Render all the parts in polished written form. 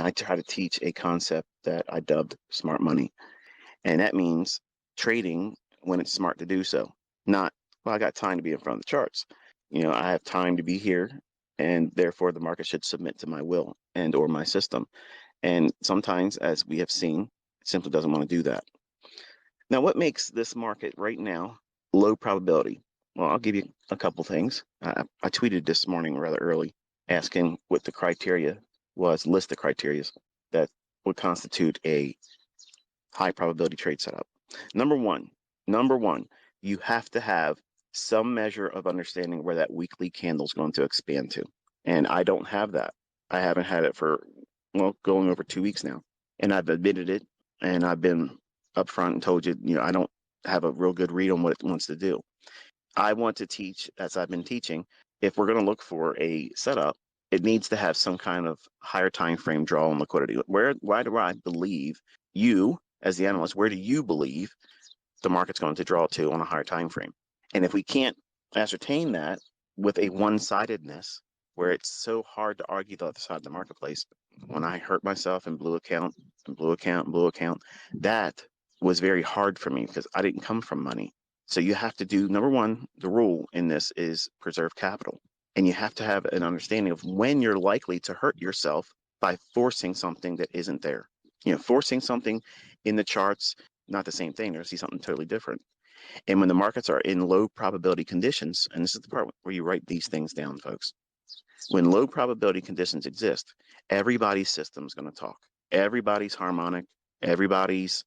I try to teach a concept that I dubbed smart money. And that means trading when it's smart to do so. Not, well, I got time to be in front of the charts. I have time to be here, and therefore the market should submit to my will and or my system. And sometimes, as we have seen, it simply doesn't want to do that. Now, what makes this market right now low probability? Well, I'll give you a couple things. I tweeted this morning rather early asking what the criteria was, list the criteria that would constitute a high probability trade setup. Number one, you have to have some measure of understanding where that weekly candle is going to expand to. And I don't have that. I haven't had it for, going over 2 weeks now. And I've admitted it, and I've been upfront and told you, I don't have a real good read on what it wants to do. I want to teach, as I've been teaching, if we're going to look for a setup, it needs to have some kind of higher time frame draw on liquidity. Why do I believe you, as the analyst, where do you believe the market's going to draw to on a higher time frame? And if we can't ascertain that with a one-sidedness, where it's so hard to argue the other side of the marketplace, when I hurt myself in blue account, that was very hard for me because I didn't come from money. So you have to do, number one, the rule in this is preserve capital. And you have to have an understanding of when you're likely to hurt yourself by forcing something that isn't there. Forcing something in the charts, not the same thing. They're going to see something totally different. And when the markets are in low probability conditions, and this is the part where you write these things down, folks. When low probability conditions exist, everybody's system is going to talk. Everybody's harmonic, everybody's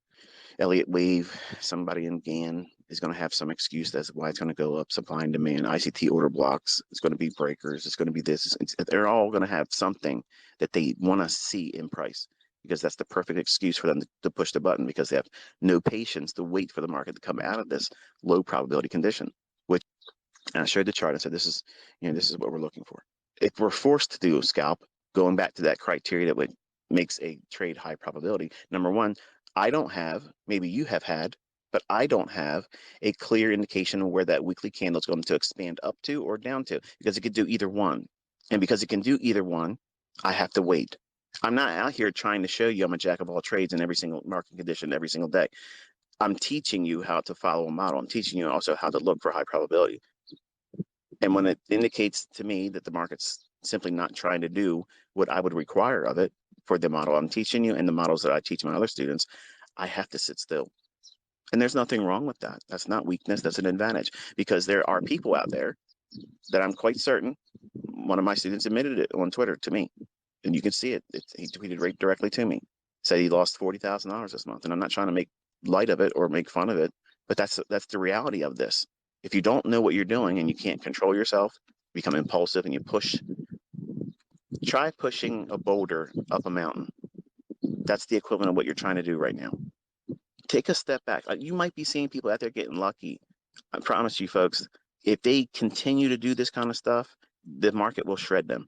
Elliott wave, somebody in GAN is going to have some excuse as to why it's going to go up, supply and demand, ICT order blocks, it's going to be breakers, it's going to be this. They're all going to have something that they want to see in price, because that's the perfect excuse for them to push the button, because they have no patience to wait for the market to come out of this low probability condition, which, and I showed the chart and said, this is what we're looking for. If we're forced to do a scalp, going back to that criteria that makes a trade high probability, number one, I don't have, maybe you have had, but I don't have a clear indication of where that weekly candle is going to expand up to or down to, because it could do either one. And because it can do either one, I have to wait. I'm not out here trying to show you I'm a jack of all trades in every single market condition every single day. I'm teaching you how to follow a model. I'm teaching you also how to look for high probability. And when it indicates to me that the market's simply not trying to do what I would require of it for the model I'm teaching you and the models that I teach my other students, I have to sit still. And there's nothing wrong with that. That's not weakness, that's an advantage, because there are people out there that I'm quite certain, one of my students admitted it on Twitter to me, and you can see it. He tweeted right directly to me, said he lost $40,000 this month. And I'm not trying to make light of it or make fun of it, but that's the reality of this. If you don't know what you're doing and you can't control yourself, become impulsive and you push, try pushing a boulder up a mountain. That's the equivalent of what you're trying to do right now. Take a step back. You might be seeing people out there getting lucky. I promise you, folks, if they continue to do this kind of stuff, the market will shred them.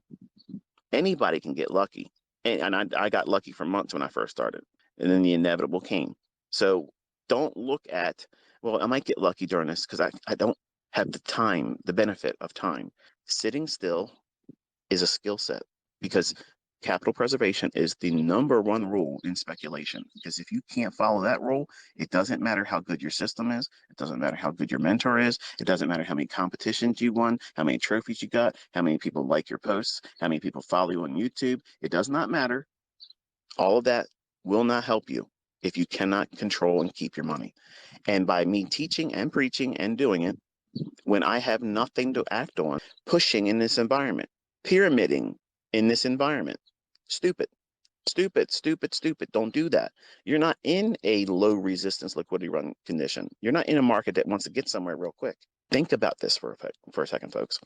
Anybody can get lucky. And I got lucky for months when I first started, and then the inevitable came. So don't look at, well, I might get lucky during this because I don't have the time, the benefit of time. Sitting still is a skill set, because capital preservation is the number one rule in speculation. Because if you can't follow that rule, it doesn't matter how good your system is. It doesn't matter how good your mentor is. It doesn't matter how many competitions you won, how many trophies you got, how many people like your posts, how many people follow you on YouTube. It does not matter. All of that will not help you if you cannot control and keep your money. And by me teaching and preaching and doing it, when I have nothing to act on, pushing in this environment, pyramiding in this environment, stupid. Don't do that. You're not in a low resistance liquidity run condition. You're not in a market that wants to get somewhere real quick. Think about this for a second, folks.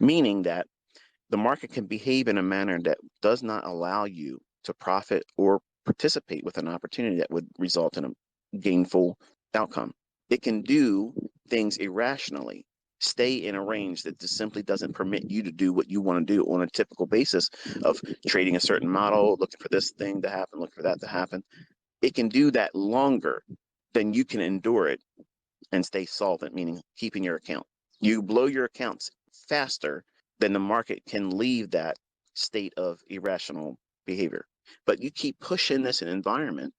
Meaning that the market can behave in a manner that does not allow you to profit or participate with an opportunity that would result in a gainful outcome. It can do things irrationally, stay in a range that just simply doesn't permit you to do what you want to do on a typical basis of trading a certain model, looking for this thing to happen, looking for that to happen. It can do that longer than you can endure it and stay solvent, meaning keeping your account. You blow your accounts faster than the market can leave that state of irrational behavior. But you keep pushing this in environment,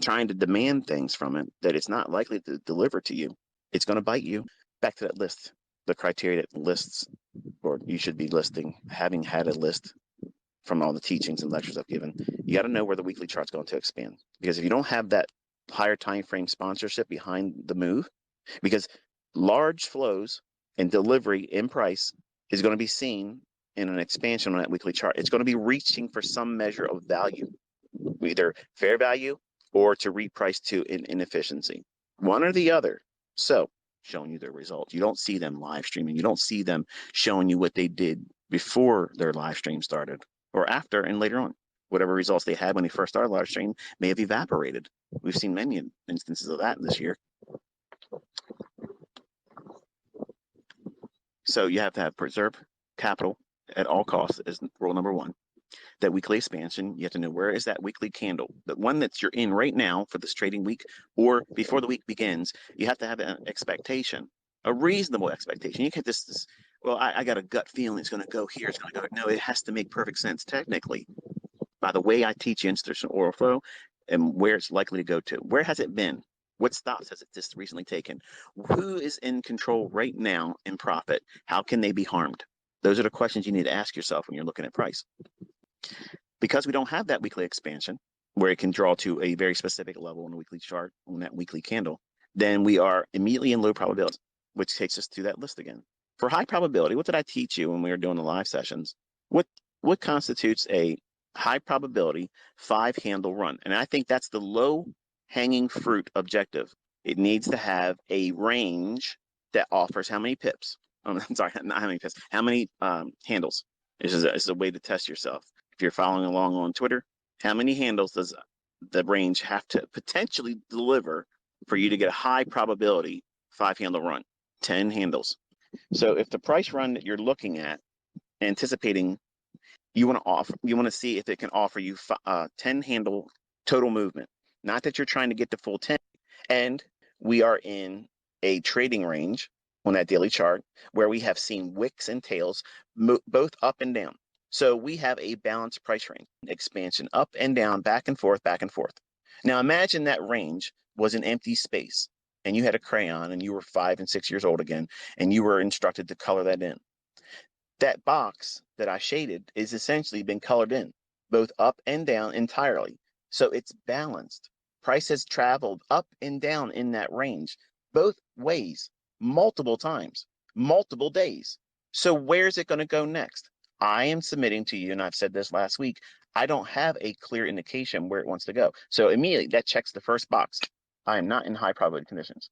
trying to demand things from it that it's not likely to deliver to you. It's going to bite you. Back to that list, the criteria that lists, or you should be listing, having had a list from all the teachings and lectures I've given, you got to know where the weekly chart's going to expand. Because if you don't have that higher time frame sponsorship behind the move, because large flows and delivery in price is going to be seen in an expansion on that weekly chart. It's going to be reaching for some measure of value, either fair value or to reprice to inefficiency, one or the other. So showing you their results. You don't see them live streaming. You don't see them showing you what they did before their live stream started or after and later on. Whatever results they had when they first started live stream may have evaporated. We've seen many instances of that this year. So you have to have preserve capital at all costs is rule number one. That weekly expansion, you have to know where is that weekly candle, the one that you're in right now for this trading week or before the week begins. You have to have an expectation, a reasonable expectation. You can't just well, I got a gut feeling it's going to go here, it's going to go. No, it has to make perfect sense technically by the way I teach institutional oral flow and where it's likely to go to. Where has it been? What stops has it just recently taken? Who is in control right now in profit? How can they be harmed? Those are the questions you need to ask yourself when you're looking at price. Because we don't have that weekly expansion where it can draw to a very specific level on the weekly chart on that weekly candle, then we are immediately in low probability, which takes us to that list again. For high probability, what did I teach you when we were doing the live sessions? What constitutes a high probability 5-handle run? And I think that's the low hanging fruit objective. It needs to have a range that offers how many pips? I'm sorry, not how many pips, how many handles. This is a way to test yourself. If you're following along on Twitter, how many handles does the range have to potentially deliver for you to get a high probability 5-handle run? 10 handles. So if the price run that you're looking at, anticipating, you want to see if it can offer you 10-handle total movement. Not that you're trying to get the full 10. And we are in a trading range on that daily chart where we have seen wicks and tails both up and down. So we have a balanced price range, expansion up and down, back and forth, back and forth. Now imagine that range was an empty space and you had a crayon and you were 5 and 6 years old again, and you were instructed to color that in. That box that I shaded is essentially been colored in, both up and down entirely. So it's balanced. Price has traveled up and down in that range, both ways, multiple times, multiple days. So where's it going to go next? I am submitting to you, and I've said this last week, I don't have a clear indication where it wants to go. So immediately that checks the first box. I am not in high probability conditions.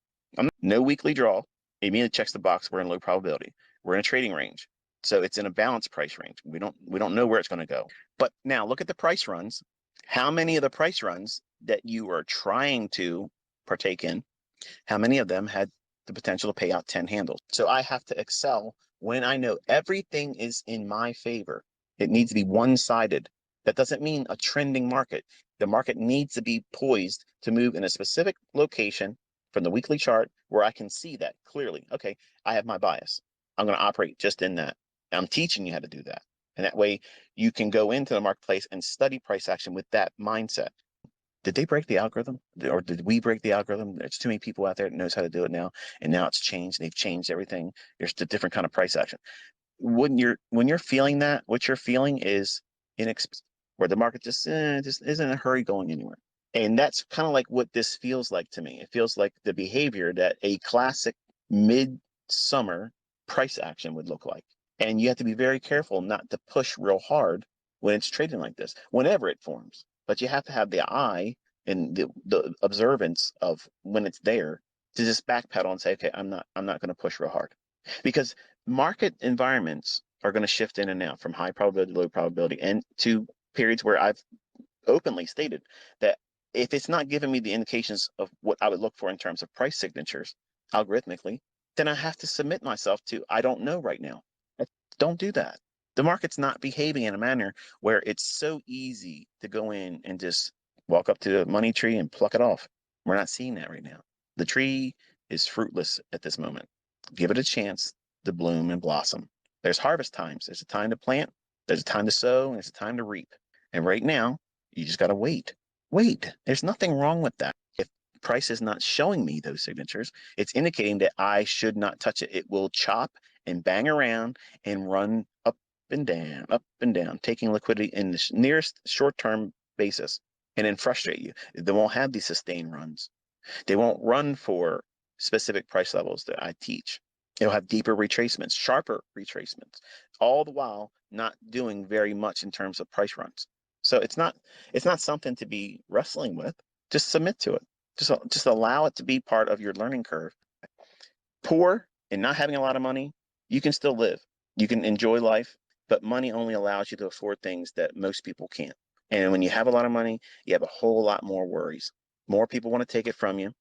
No weekly draw. Immediately checks the box. We're in low probability. We're in a trading range. So it's in a balanced price range. We don't know where it's going to go. But now look at the price runs. How many of the price runs that you are trying to partake in, how many of them had the potential to pay out 10 handles? So I have to excel when I know everything is in my favor. It needs to be one-sided. That doesn't mean a trending market. The market needs to be poised to move in a specific location from the weekly chart where I can see that clearly. Okay, I have my bias. I'm going to operate just in that. I'm teaching you how to do that. And that way you can go into the marketplace and study price action with that mindset. Did they break the algorithm, or did we break the algorithm? There's too many people out there that knows how to do it now. And now it's changed. They've changed everything. There's a different kind of price action. When you're feeling that, what you're feeling is inexpensive, where the market just isn't in a hurry going anywhere. And that's kind of like what this feels like to me. It feels like the behavior that a classic mid-summer price action would look like. And you have to be very careful not to push real hard when it's trading like this, whenever it forms. But you have to have the eye and the observance of when it's there to just backpedal and say, okay, I'm not going to push real hard. Because market environments are going to shift in and out from high probability to low probability, and to periods where I've openly stated that if it's not giving me the indications of what I would look for in terms of price signatures algorithmically, then I have to submit myself to, I don't know right now. Don't do that. The market's not behaving in a manner where it's so easy to go in and just walk up to the money tree and pluck it off. We're not seeing that right now. The tree is fruitless at this moment. Give it a chance to bloom and blossom. There's harvest times. There's a time to plant, there's a time to sow, and there's a time to reap. And right now, You just got to wait. Wait. There's nothing wrong with that. If price is not showing me those signatures, it's indicating that I should not touch it. It will chop and bang around and run up and down, taking liquidity in the nearest short-term basis and then frustrate you. They won't have these sustained runs. They won't run for specific price levels that I teach. It'll have deeper retracements, sharper retracements, all the while not doing very much in terms of price runs. So it's not something to be wrestling with. Just submit to it. Just allow it to be part of your learning curve. Poor and not having a lot of money, you can still live. You can enjoy life, but money only allows you to afford things that most people can't. And when you have a lot of money, you have a whole lot more worries. More people want to take it from you.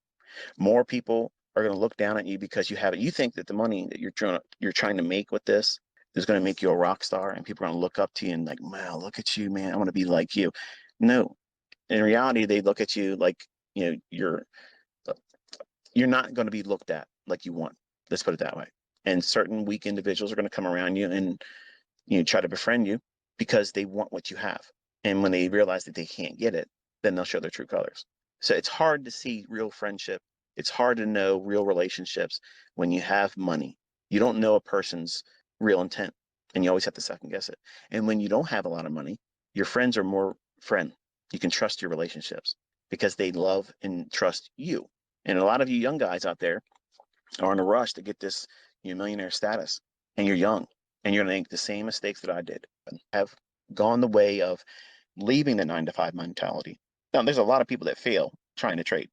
More people are going to look down at you because you have it. You think that the money that you're trying to make with this is going to make you a rock star, and people are going to look up to you and like, wow, look at you, man. I want to be like you. No, in reality, they look at you like you're not going to be looked at like you want. Let's put it that way. And certain weak individuals are going to come around you and try to befriend you because they want what you have. And when they realize that they can't get it, then they'll show their true colors. So it's hard to see real friendship. It's hard to know real relationships when you have money. You don't know a person's real intent, and you always have to second guess it. And when you don't have a lot of money, your friends are more friend. You can trust your relationships because they love and trust you. And a lot of you young guys out there are in a rush to get this millionaire status, and you're young, and you're going to make the same mistakes that I did. Have gone the way of leaving the 9 to 5 mentality. Now, there's a lot of people that fail trying to trade.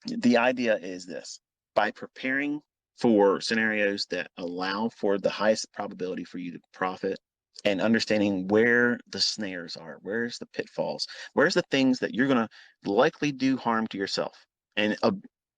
The idea is this: by preparing for scenarios that allow for the highest probability for you to profit and understanding where the snares are, where's the pitfalls, where's the things that you're going to likely do harm to yourself, and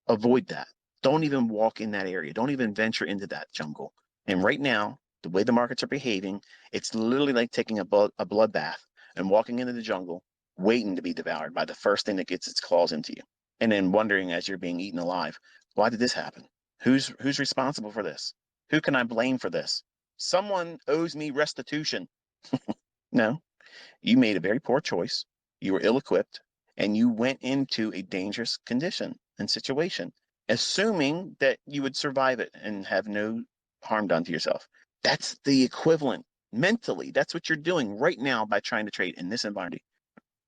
avoid that. Don't even walk in that area. Don't even venture into that jungle. And right now, the way the markets are behaving, it's literally like taking a bloodbath and walking into the jungle, waiting to be devoured by the first thing that gets its claws into you. And then wondering as you're being eaten alive, why did this happen? Who's responsible for this? Who can I blame for this? Someone owes me restitution. No, you made a very poor choice. You were ill-equipped, and you went into a dangerous condition and situation, assuming that you would survive it and have no harm done to yourself. That's the equivalent mentally. That's what you're doing right now by trying to trade in this environment.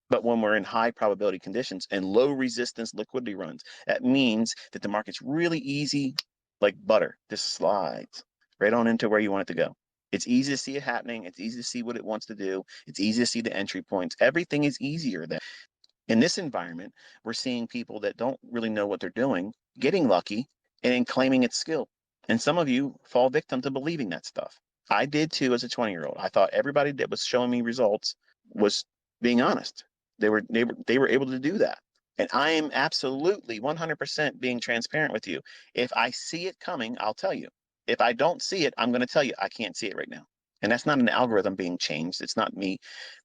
But when we're in high probability conditions and low resistance liquidity runs, that means that the market's really easy, like butter. Just slides right on into where you want it to go. It's easy to see it happening. It's easy to see what it wants to do. It's easy to see the entry points. Everything is easier than in this environment. We're seeing people that don't really know what they're doing, getting lucky and claiming it's skill. And some of you fall victim to believing that stuff. I did too as a 20-year-old. I thought everybody that was showing me results was being honest. They were able to do that. And I am absolutely 100% being transparent with you. If I see it coming, I'll tell you. If I don't see it, I'm going to tell you I can't see it right now. And that's not an algorithm being changed. It's not me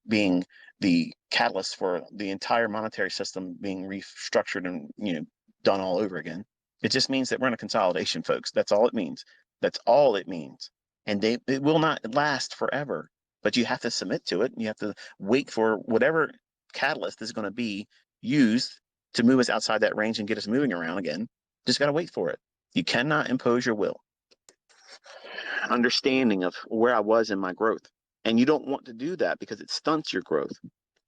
being the catalyst for the entire monetary system being restructured and done all over again. It just means that we're in a consolidation, folks. That's all it means. That's all it means. And it will not last forever. But you have to submit to it. And you have to wait for whatever catalyst is going to be used to move us outside that range and get us moving around again. Just got to wait for it. You cannot impose your will. Understanding of where I was in my growth. And you don't want to do that because it stunts your growth.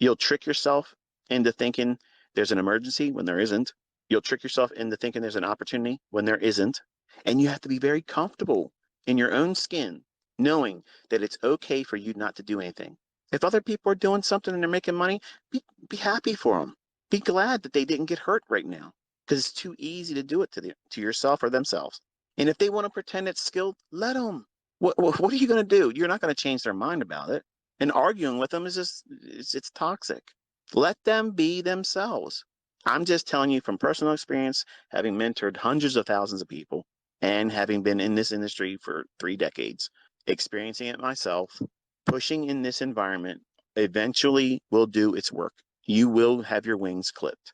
You'll trick yourself into thinking there's an emergency when there isn't. You'll trick yourself into thinking there's an opportunity when there isn't. And you have to be very comfortable in your own skin, knowing that it's okay for you not to do anything. If other people are doing something and they're making money, be happy for them. Be glad that they didn't get hurt right now, because it's too easy to do it to yourself or themselves. And if they want to pretend it's skilled, let them. What are you going to do? You're not going to change their mind about it. And arguing with them is just it's toxic. Let them be themselves. I'm just telling you from personal experience, having mentored hundreds of thousands of people and having been in this industry for 3 decades, experiencing it myself, pushing in this environment eventually will do its work. You will have your wings clipped.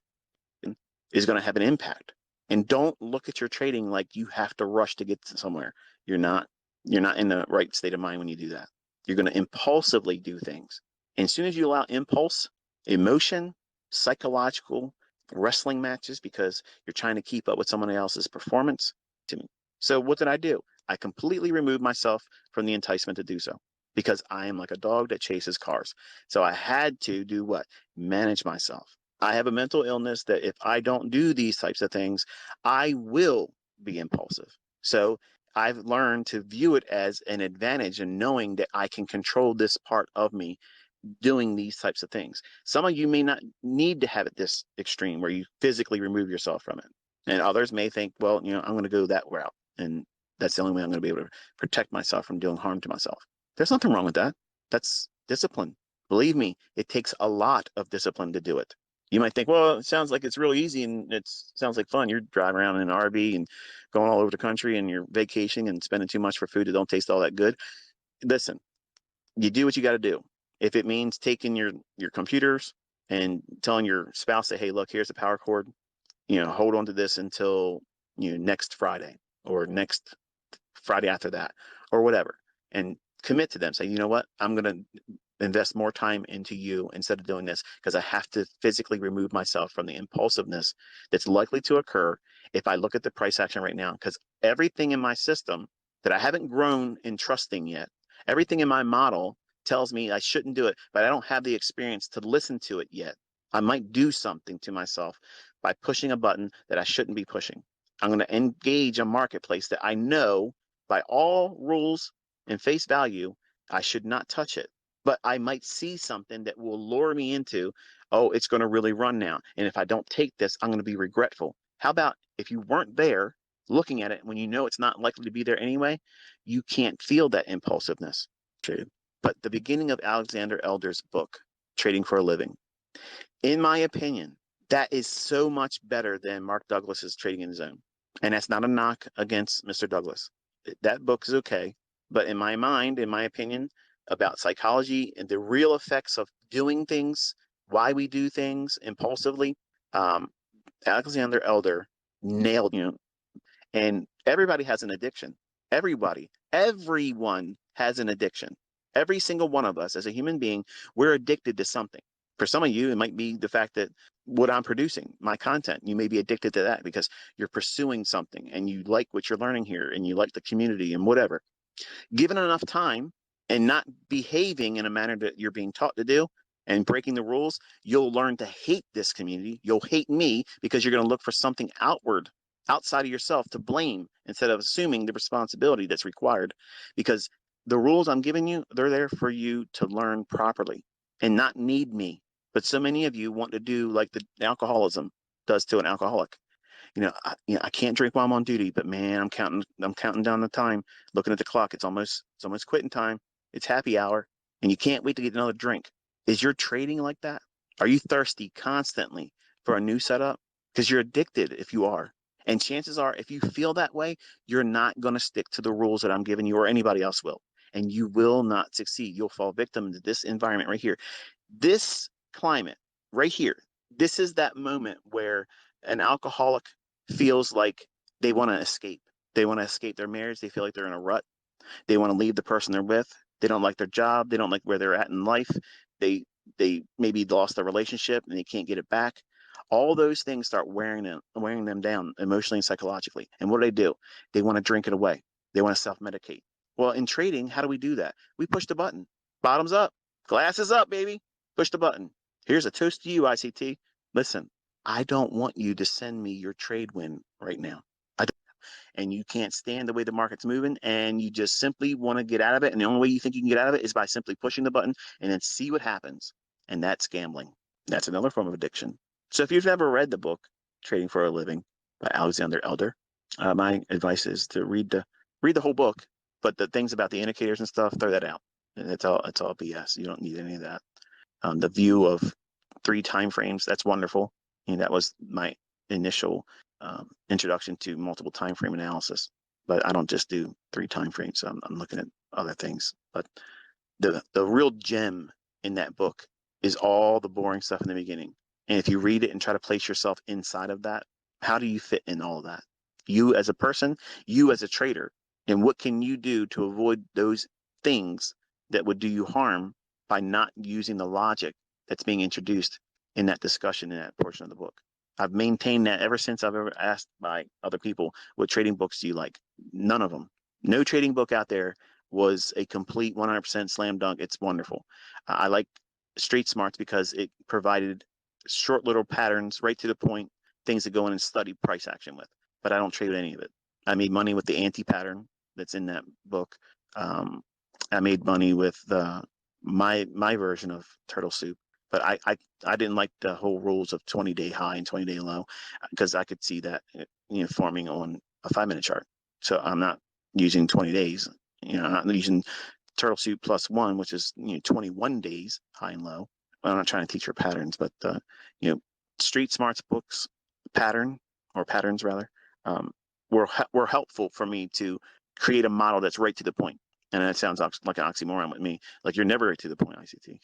Is going to have an impact. And don't look at your trading like you have to rush to get somewhere. You're not in the right state of mind when you do that. You're going to impulsively do things. And as soon as you allow impulse emotion, psychological, wrestling matches because you're trying to keep up with someone else's performance to me. So what did I do? I completely removed myself from the enticement to do so because I am like a dog that chases cars. So I had to do what? Manage myself. I have a mental illness that if I don't do these types of things, I will be impulsive. So I've learned to view it as an advantage and knowing that I can control this part of me doing these types of things. Some of you may not need to have it this extreme where you physically remove yourself from it. And others may think, well, I'm going to go that route. And that's the only way I'm going to be able to protect myself from doing harm to myself. There's nothing wrong with that. That's discipline. Believe me, it takes a lot of discipline to do it. You might think, well, it sounds like it's really easy and it sounds like fun. You're driving around in an RV and going all over the country and you're vacationing and spending too much for food that don't taste all that good. Listen, you do what you got to do. If it means taking your computers and telling your spouse that, hey, look, here's the power cord, hold on to this until next Friday or next Friday after that or whatever, and commit to them. Say, you know what, I'm going to invest more time into you instead of doing this because I have to physically remove myself from the impulsiveness that's likely to occur if I look at the price action right now, because everything in my system that I haven't grown in trusting yet, everything in my model tells me I shouldn't do it, but I don't have the experience to listen to it yet. I might do something to myself by pushing a button that I shouldn't be pushing. I'm going to engage a marketplace that I know by all rules and face value, I should not touch it. But I might see something that will lure me into, oh, it's going to really run now. And if I don't take this, I'm going to be regretful. How about if you weren't there looking at it when you know it's not likely to be there anyway, you can't feel that impulsiveness. But the beginning of Alexander Elder's book, Trading for a Living, in my opinion, that is so much better than Mark Douglas's Trading in the Zone. And that's not a knock against Mr. Douglas. That book is okay. But in my mind, in my opinion, about psychology and the real effects of doing things, why we do things impulsively, Alexander Elder nailed and everybody has an addiction. Everyone has an addiction. Every single one of us as a human being, we're addicted to something. For some of you, it might be the fact that what I'm producing, my content, you may be addicted to that because you're pursuing something and you like what you're learning here and you like the community and whatever. Given enough time and not behaving in a manner that you're being taught to do and breaking the rules, you'll learn to hate this community. You'll hate me because you're going to look for something outside of yourself to blame instead of assuming the responsibility that's required. Because the rules I'm giving you, they're there for you to learn properly and not need me. But so many of you want to do like the alcoholism does to an alcoholic. I can't drink while I'm on duty, but man, I'm counting down the time, looking at the clock. It's almost quitting time. It's happy hour, and you can't wait to get another drink. Is your trading like that? Are you thirsty constantly for a new setup? Because you're addicted if you are. And chances are, if you feel that way, you're not going to stick to the rules that I'm giving you or anybody else will. And you will not succeed. You'll fall victim to this environment right here. This climate right here, this is that moment where an alcoholic feels like they want to escape. They want to escape their marriage. They feel like they're in a rut. They want to leave the person they're with. They don't like their job. They don't like where they're at in life. They maybe lost their relationship and they can't get it back. All those things start wearing them down emotionally and psychologically. And what do? They want to drink it away. They want to self-medicate. Well, in trading, how do we do that? We push the button. Bottoms up. Glasses up, baby. Push the button. Here's a toast to you, ICT. Listen, I don't want you to send me your trade win right now. And you can't stand the way the market's moving and you just simply want to get out of it. And the only way you think you can get out of it is by simply pushing the button and then see what happens. And that's gambling. That's another form of addiction. So if you've never read the book, Trading for a Living by Alexander Elder, my advice is to read the whole book, but the things about the indicators and stuff, throw that out. And it's all BS. You don't need any of that. The view of 3 time frames, that's wonderful. And that was my initial introduction to multiple time frame analysis. But I don't just do 3 time frames. I'm looking at other things. But the real gem in that book is all the boring stuff in the beginning. And if you read it and try to place yourself inside of that, how do you fit in all of that? You as a person, you as a trader, and what can you do to avoid those things that would do you harm by not using the logic that's being introduced in that discussion in that portion of the book. I've maintained that ever since I've ever asked by other people, what trading books do you like? None of them. No trading book out there was a complete 100% slam dunk. It's wonderful. I like Street Smarts because it provided short little patterns, right to the point, things to go in and study price action with. But I don't trade with any of it. I made money with the anti-pattern that's in that book. I made money with my version of Turtle Soup, but I didn't like the whole rules of 20-day high and 20-day low because I could see that forming on a 5-minute chart. So I'm not using 20 days. I'm not using Turtle Soup plus one, which is 21 days high and low. I'm not trying to teach her patterns, but Street Smarts books patterns rather, were helpful for me to create a model that's right to the point. And that sounds like an oxymoron with me. Like you're never right to the point, ICT.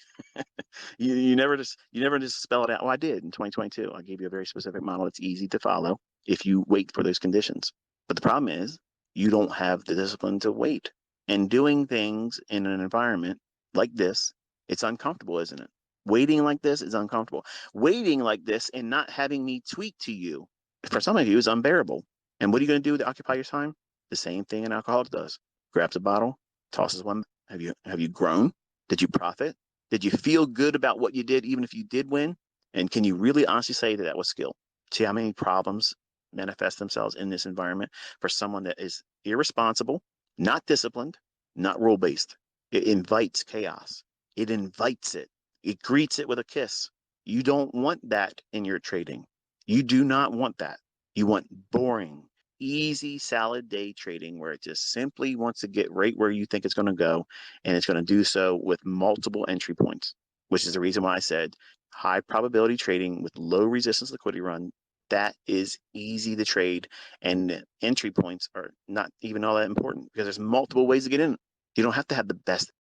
you never just spell it out. Well, I did in 2022. I gave you a very specific model that's easy to follow if you wait for those conditions. But the problem is you don't have the discipline to wait. And doing things in an environment like this, it's uncomfortable, isn't it? Waiting like this is uncomfortable. Waiting like this and not having me tweet to you, for some of you, is unbearable. And what are you going to do to occupy your time? The same thing an alcoholic does. Grabs a bottle, tosses one. Have you grown? Did you profit? Did you feel good about what you did, even if you did win? And can you really honestly say that that was skill? See how many problems manifest themselves in this environment for someone that is irresponsible, not disciplined, not rule-based. It invites chaos. It invites it. It greets it with a kiss. You don't want that in your trading. You do not want that. You want boring, easy salad day trading where it just simply wants to get right where you think it's going to go, and it's going to do so with multiple entry points, which is the reason why I said high probability trading with low resistance liquidity run. That is easy to trade, and entry points are not even all that important because there's multiple ways to get in. You don't have to have the best